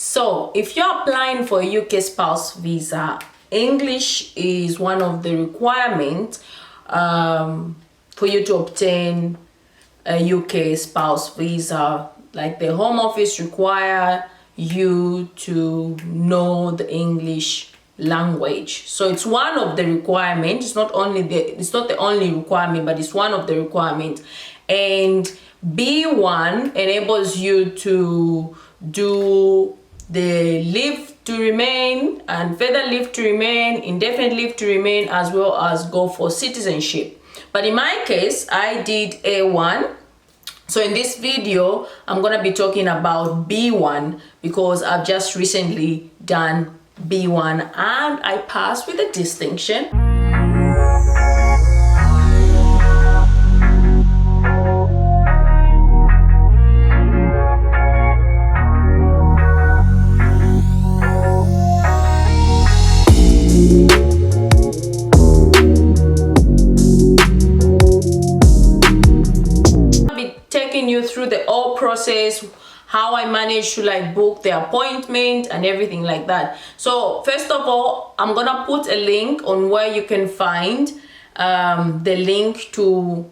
So if you're applying for a UK spouse visa, English is one of the requirements for you to obtain a UK spouse visa. Like the Home Office require you to know the English language. So it's one of the requirements. It's not the only requirement, but it's one of the requirements. And B1 enables you to do the leave to remain and further leave to remain, indefinite leave to remain, as well as go for citizenship. But in my case, I did A1. So in this video, I'm going to be talking about B1 because I've just recently done B1 and I passed with a distinction. You through the whole process, how I managed to like book the appointment and everything like that. So first of all, I'm gonna put a link on where you can find the link to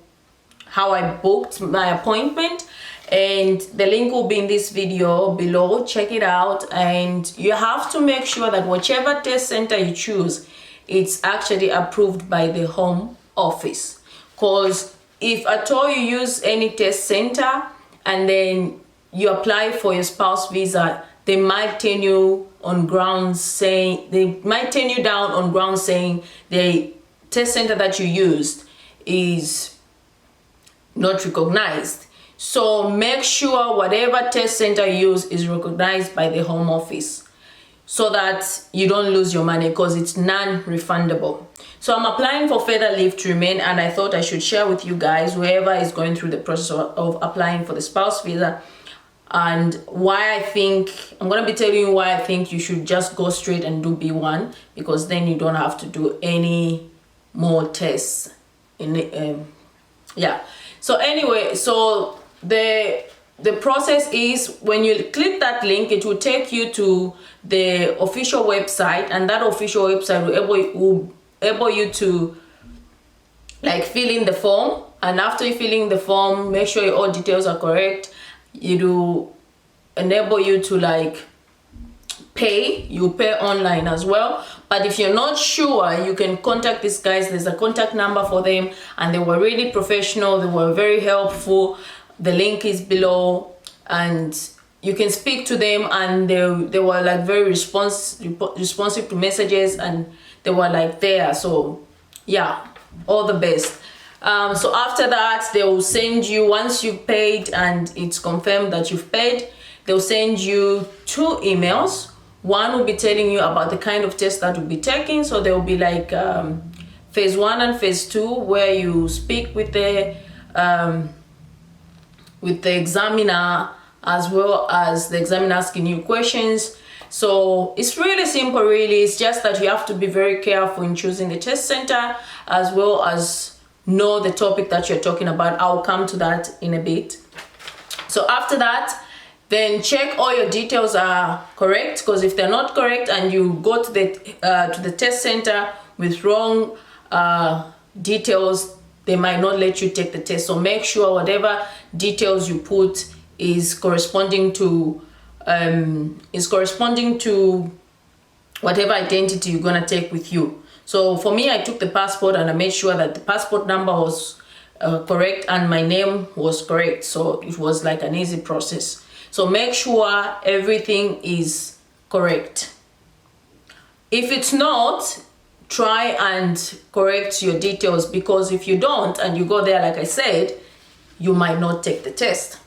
how I booked my appointment, and the link will be in this video below. Check it out, and you have to make sure that whichever test center you choose, it's actually approved by the Home Office. Because if at all you use any test center and then you apply for your spouse visa, they might turn you on grounds saying, they might turn you down on grounds saying the test center that you used is not recognized. So make sure whatever test center you use is recognized by the Home Office so that you don't lose your money, because it's non-refundable. So I'm applying for further leave to remain, and I thought I should share with you guys, whoever is going through the process of applying for the spouse visa, and why I think, I'm going to be telling you why I think you should just go straight and do B1, because then you don't have to do any more tests. Yeah. So anyway, so the process is, when you click that link, it will take you to the official website, and that official website will able you to like fill in the form. And after you fill in the form, make sure all details are correct. You do enable you to like pay. You pay online as well. But if you're not sure, you can contact these guys. There's a contact number for them, and they were really professional. They were very helpful. The link is below, and you can speak to them, and they were like very responsive to messages, and they were like there. So yeah, all the best. So after that, they will send you, once you've paid and it's confirmed that you've paid, they'll send you 2 emails. One will be telling you about the kind of test that will be taken. So there will be like phase 1 and phase 2, where you speak with the examiner, as well as the examiner asking you questions. So it's really simple, really. It's just that you have to be very careful in choosing the test center, as well as know the topic that you're talking about. I'll come to that in a bit. So after that, then check all your details are correct, because if they're not correct and you go to the test center with wrong details, they might not let you take the test. So make sure whatever details you put is corresponding to whatever identity you're gonna take with you. So for me, I took the passport, and I made sure that the passport number was correct and my name was correct. So it was like an easy process. So make sure everything is correct. If it's not, try and correct your details, because if you don't and you go there, like I said, you might not take the test.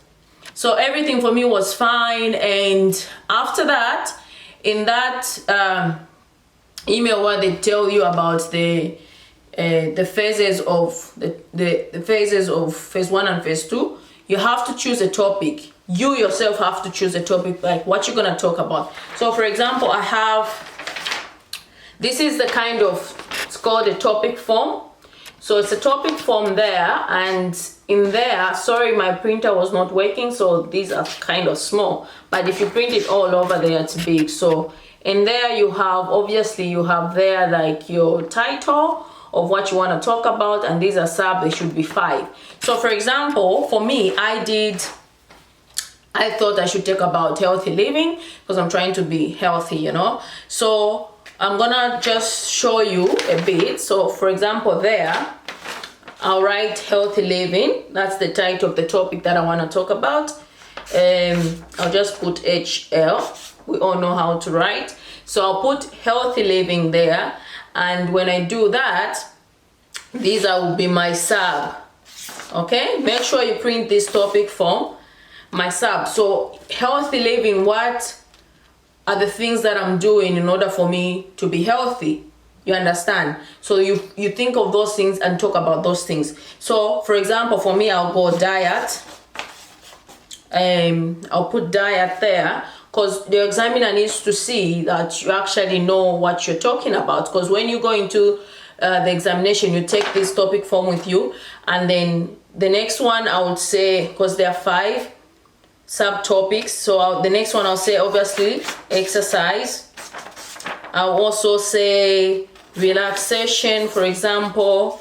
So everything for me was fine. And after that, in that email where they tell you about the phases of the phases of phase 1 and phase 2, you have to choose a topic. You yourself have to choose a topic, like what you're gonna talk about. So for example, I have, this is the kind of, it's called a topic form. So it's a topic form there, and in there, sorry, my printer was not working, so these are kind of small, but if you print it all over there, it's big. So in there you have, obviously you have there like your title of what you want to talk about, and these are they should be 5. So for example, for me, I thought I should talk about healthy living because I'm trying to be healthy, you know. So I'm gonna just show you a bit. So for example, there I'll write healthy living. That's the title of the topic that I want to talk about. I'll just put HL. We all know how to write. So I'll put healthy living there, and when I do that, these will be my sub. Okay, make sure you print this topic form, my sub. So healthy living, what are the things that I'm doing in order for me to be healthy? You understand? So you think of those things and talk about those things. So for example, for me, I'll go diet. I'll put diet there because the examiner needs to see that you actually know what you're talking about. Because when you go into the examination, you take this topic form with you, and then the next one I would say, because there are 5 subtopics, so the next one I'll say obviously exercise. I'll also say relaxation, for example,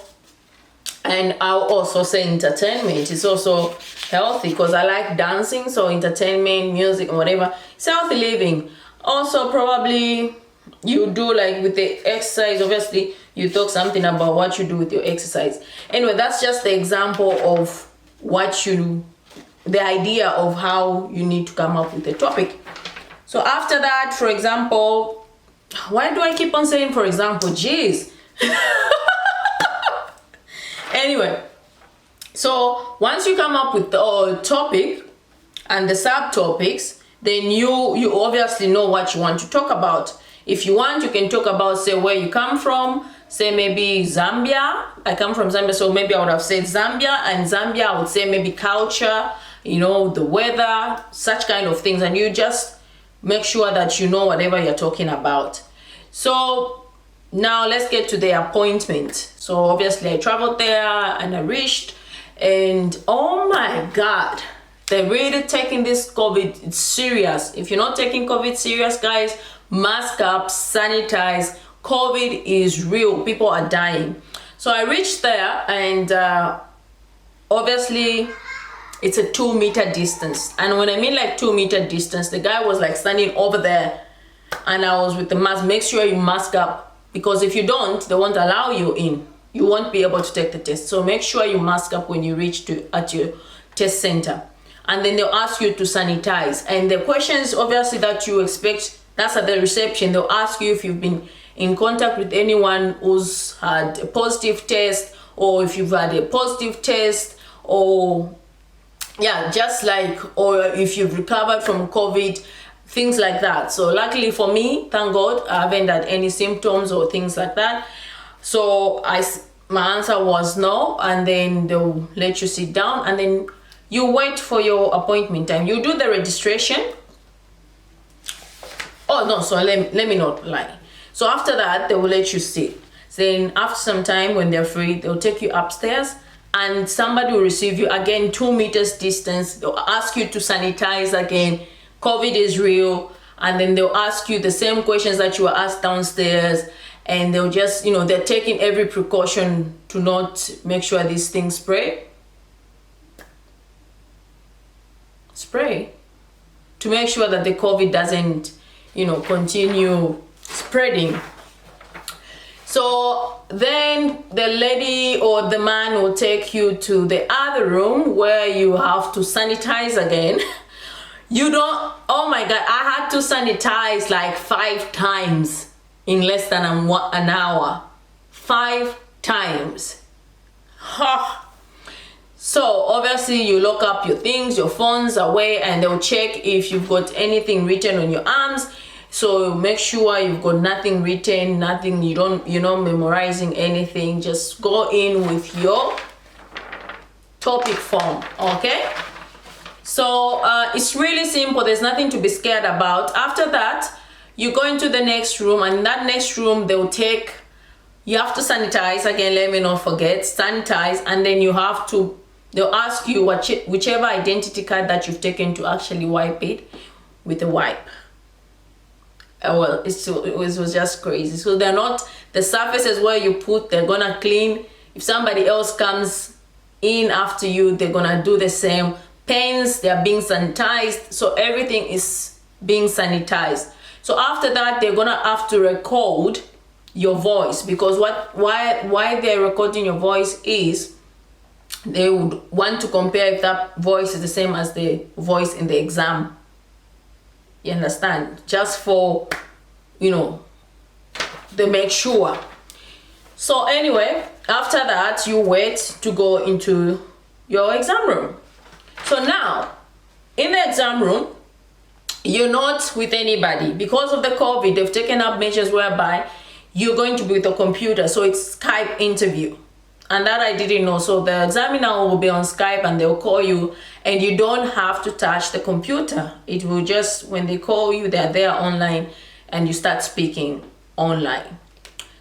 and I'll also say entertainment. It's also healthy because I like dancing, so entertainment, music, whatever. It's healthy living. Also probably you do like with the exercise, obviously you talk something about what you do with your exercise. Anyway, that's just the example of what you, the idea of how you need to come up with a topic. So after that, for example, why do I keep on saying for example? Jeez. Anyway, so once you come up with the topic and the subtopics, then you obviously know what you want to talk about. If you want, you can talk about, say, where you come from. Say maybe Zambia. I come from Zambia, so maybe I would have said Zambia, and Zambia I would say maybe culture, you know, the weather, such kind of things, and you just make sure that you know whatever you're talking about. So now let's get to the appointment. So obviously I traveled there and I reached, and oh my God, they're really taking this COVID serious. If you're not taking COVID serious, guys, mask up, sanitize. COVID is real. People are dying. So I reached there, and obviously it's a 2-meter distance. And when I mean like 2-meter distance, the guy was like standing over there, and I was with the mask. Make sure you mask up, because if you don't, they won't allow you in. You won't be able to take the test. So make sure you mask up when you reach at your test center. And then they'll ask you to sanitize. And the questions obviously that you expect, that's at the reception. They'll ask you if you've been in contact with anyone who's had a positive test, or if you've had a positive test, or yeah, just like, or if you've recovered from COVID, things like that. So luckily for me, thank God, I haven't had any symptoms or things like that. So my answer was no, and then they'll let you sit down, and then you wait for your appointment time. You do the registration. Oh no, so let me not lie. So after that, they will let you sit. Then after some time, when they're free, they'll take you upstairs, and somebody will receive you again, 2 meters distance. They'll ask you to sanitize again. COVID is real. And then they'll ask you the same questions that you were asked downstairs, and they'll just, you know, they're taking every precaution to not make sure these things spray to make sure that the COVID doesn't, you know, continue spreading. So then the lady or the man will take you to the other room where you have to sanitize again. You don't, oh my God, I had to sanitize like 5 times in less than an hour. 5 times. So obviously you lock up your things, your phones away, and they'll check if you've got anything written on your arms. So make sure you've got nothing written, nothing, you're not memorizing anything. Just go in with your topic form, okay? So it's really simple. There's nothing to be scared about. After that, you go into the next room, and in that next room they'll take You have to sanitize again, let me not forget, sanitize, and then you have to, they'll ask you whichever identity card that you've taken to actually wipe it with a wipe. Well, it was just crazy. So they're not, the surfaces where you put, they're gonna clean. If somebody else comes in after you, they're gonna do the same. Pens, they're being sanitized, so everything is being sanitized. So after that, they're gonna have to record your voice, because why they're recording your voice is they would want to compare if that voice is the same as the voice in the exam. You understand? Just for, you know, they make sure. So anyway, after that, you wait to go into your exam room. So now, in the exam room, you're not with anybody. Because of the COVID, they've taken up measures whereby you're going to be with a computer. So it's Skype interview. And that I didn't know. So the examiner will be on Skype and they'll call you, and you don't have to touch the computer. It will just, when they call you, they're there online and you start speaking online.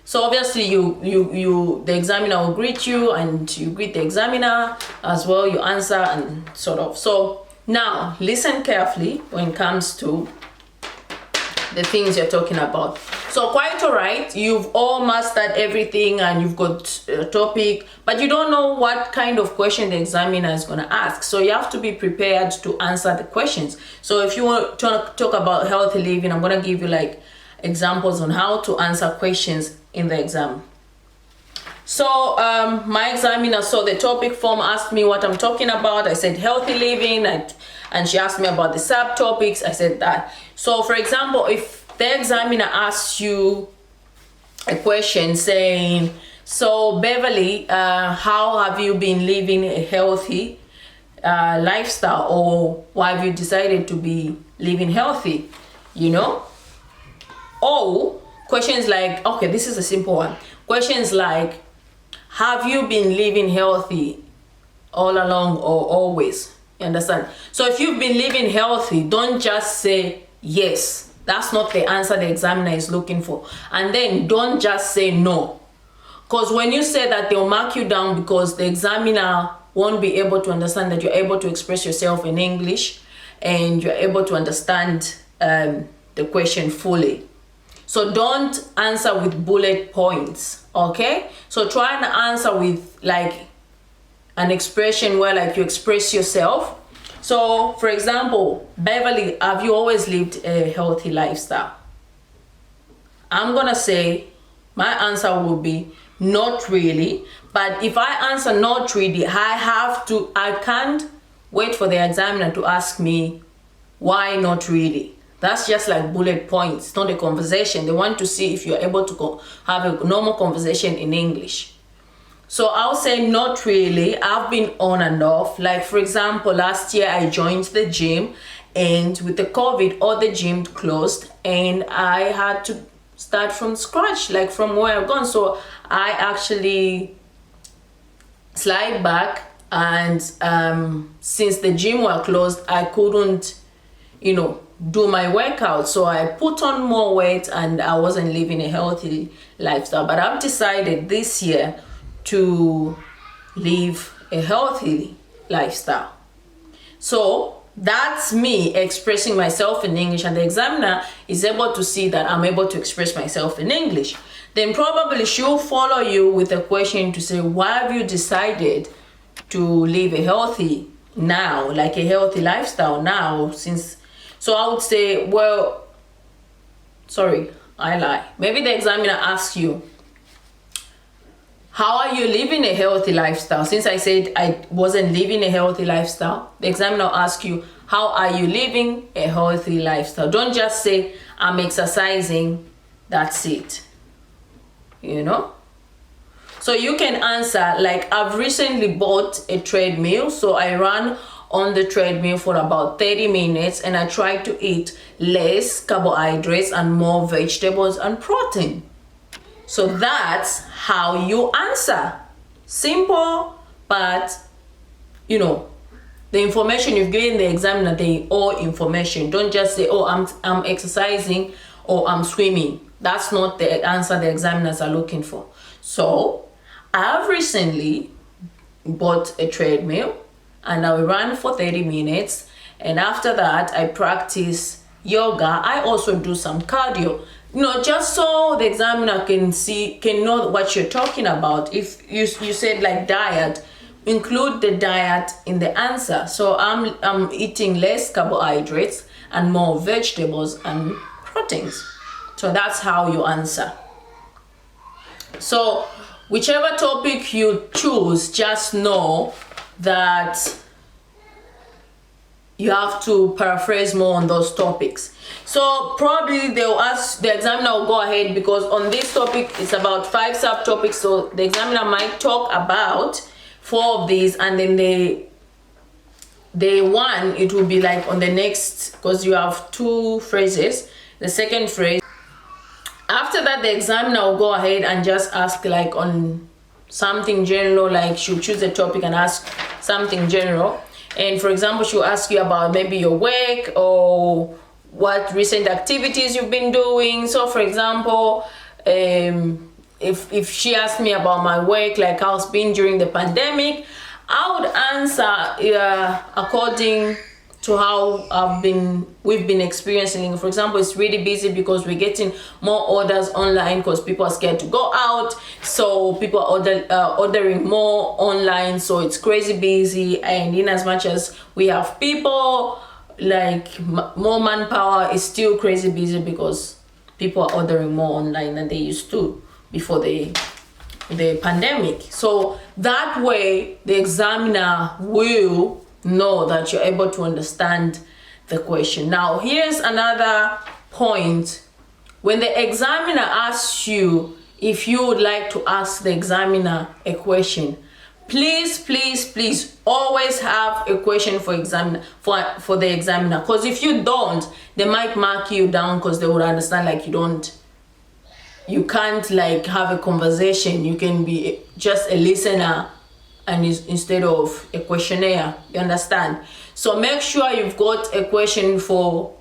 So obviously the examiner will greet you and you greet the examiner as well. You answer and sort of. So now listen carefully when it comes to the things you're talking about. So quite all right, you've all mastered everything and you've got a topic, but you don't know what kind of question the examiner is going to ask. So you have to be prepared to answer the questions. So if you want to talk about healthy living, I'm going to give you like examples on how to answer questions in the exam. So my examiner saw the topic form, asked me what I'm talking about. I said healthy living, and she asked me about the subtopics. I said that. So for example, if the examiner asks you a question saying, so Beverly, how have you been living a healthy lifestyle, or why have you decided to be living healthy, you know? Or questions like, okay, this is a simple one. Questions like, have you been living healthy all along or always? You understand? So if you've been living healthy, don't just say yes. That's not the answer the examiner is looking for. And then don't just say no. Because when you say that, they'll mark you down, because the examiner won't be able to understand that you're able to express yourself in English and you're able to understand the question fully. So don't answer with bullet points, okay? So try and answer with like an expression where like you express yourself. So for example, Beverly, have you always lived a healthy lifestyle? I'm gonna say my answer will be not really. But if I answer not really, I can't wait for the examiner to ask me why not really. That's just like bullet points. It's not a conversation. They want to see if you're able to have a normal conversation in English. So I'll say not really. I've been on and off. Like for example, last year I joined the gym, and with the COVID, all the gym closed and I had to start from scratch, like from where I've gone. So I actually slide back, and since the gym were closed, I couldn't, you know, do my workout. So I put on more weight and I wasn't living a healthy lifestyle. But I've decided this year to live a healthy lifestyle. So that's me expressing myself in English, and the examiner is able to see that I'm able to express myself in English. Then probably she'll follow you with a question to say, why have you decided to live a healthy now, like a healthy lifestyle now? So I would say, well, sorry, I lie. Maybe the examiner asks you, how are you living a healthy lifestyle? Since I said I wasn't living a healthy lifestyle, the examiner will ask you, how are you living a healthy lifestyle? Don't just say, I'm exercising, that's it. You know? So you can answer, like, I've recently bought a treadmill, so I run on the treadmill for about 30 minutes and I try to eat less carbohydrates and more vegetables and protein. So that's how you answer. Simple, but you know, the information you've given the examiner, they all information. Don't just say, oh, I'm exercising or I'm swimming. That's not the answer the examiners are looking for. So I've recently bought a treadmill and I will run for 30 minutes, and after that I practice yoga. I also do some cardio, just so the examiner can know what you're talking about. If you said like diet, include the diet in the answer. So I'm eating less carbohydrates and more vegetables and proteins. So that's how you answer. So whichever topic you choose, just know that you have to paraphrase more on those topics. So probably the examiner will go ahead, because on this topic it's about 5 subtopics, so the examiner might talk about 4 of these, and then the one, it will be like on the next, because you have 2 phrases, the second phrase. After that, the examiner will go ahead and just ask like on something general, like she'll choose a topic and ask something general. And for example, she'll ask you about maybe your work or what recent activities you've been doing. So for example, if she asked me about my work, like how it's been during the pandemic, I would answer according to how we've been experiencing. For example, it's really busy because we're getting more orders online because people are scared to go out, so people are ordering more online, so it's crazy busy. And in as much as we have people, like more manpower, it's still crazy busy because people are ordering more online than they used to before the pandemic. So that way the examiner will know that you're able to understand the question. Now here's another point. When the examiner asks you if you would like to ask the examiner a question, please always have a question for the examiner, because if you don't, they might mark you down, because they would understand like you can't like have a conversation. You can be just a listener and instead of a questionnaire, you understand? So make sure you've got a question for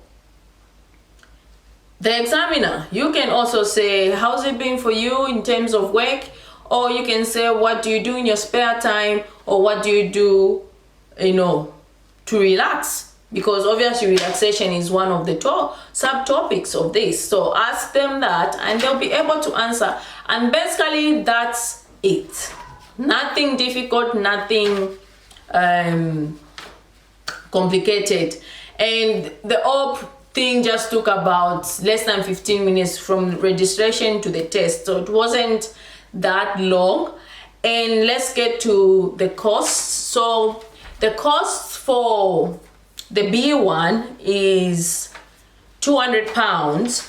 the examiner. You can also say, how's it been for you in terms of work? Or you can say, what do you do in your spare time? Or what do you do, to relax? Because obviously relaxation is one of the subtopics of this. So ask them that and they'll be able to answer. And basically that's it. Nothing difficult, nothing complicated. And the whole thing just took about less than 15 minutes from registration to the test. So it wasn't that long. And let's get to the costs. So the cost for the B1 is £200.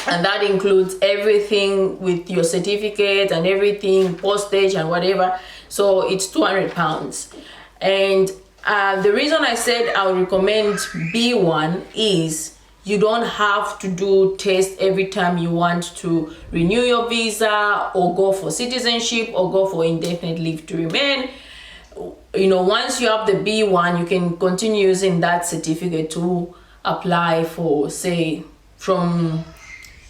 And that includes everything with your certificate and everything, postage and whatever. So it's £200. And the reason I said I would recommend B1 is you don't have to do tests every time you want to renew your visa or go for citizenship or go for indefinite leave to remain. Once you have the B1, you can continue using that certificate to apply for, say, from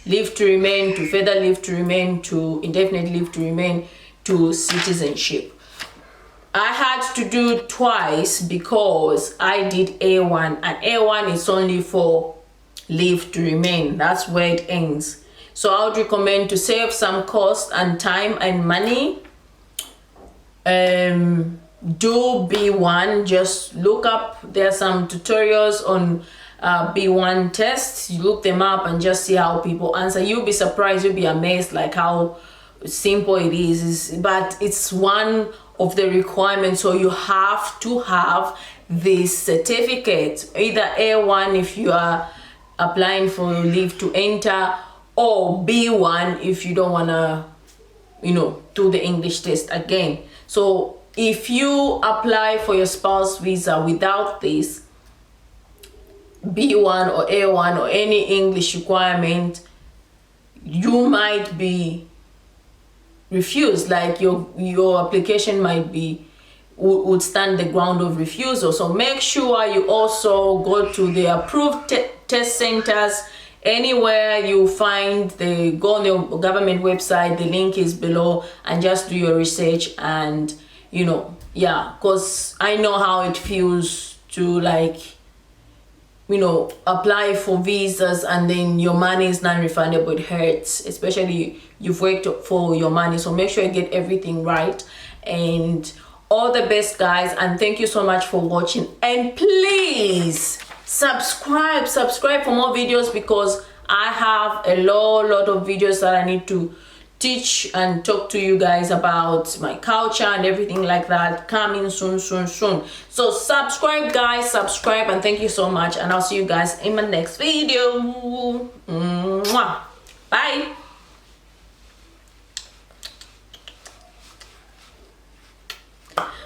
leave to remain to further leave to remain to indefinite leave to remain to citizenship. I had to do twice because I did A1, and A1 is only for leave to remain. That's where it ends. So I would recommend to save some cost and time and money. Do B1, just look up, there are some tutorials on B1 tests. You look them up and just see how people answer. You'll be surprised, you'll be amazed like how simple it is. But it's one of the requirements, so you have to have this certificate, either A1 if you are applying for leave to enter, or B1 if you don't want to do the English test again. So if you apply for your spouse visa without this B1 or A1 or any English requirement, you might be refused. Like your application would stand the ground of refusal. So make sure you also go to the approved test centers anywhere you find go on the government website, the link is below, and just do your research. And you know, yeah, because I know how it feels to, like, you know, apply for visas and then your money is non-refundable. It hurts, especially you've worked for your money. So make sure you get everything right. And all the best, guys, and thank you so much for watching. And please subscribe for more videos, because I have a lot of videos that I need to teach and talk to you guys about my culture and everything like that, coming soon. So subscribe, guys, subscribe, and thank you so much, and I'll see you guys in my next video. Mwah. Bye.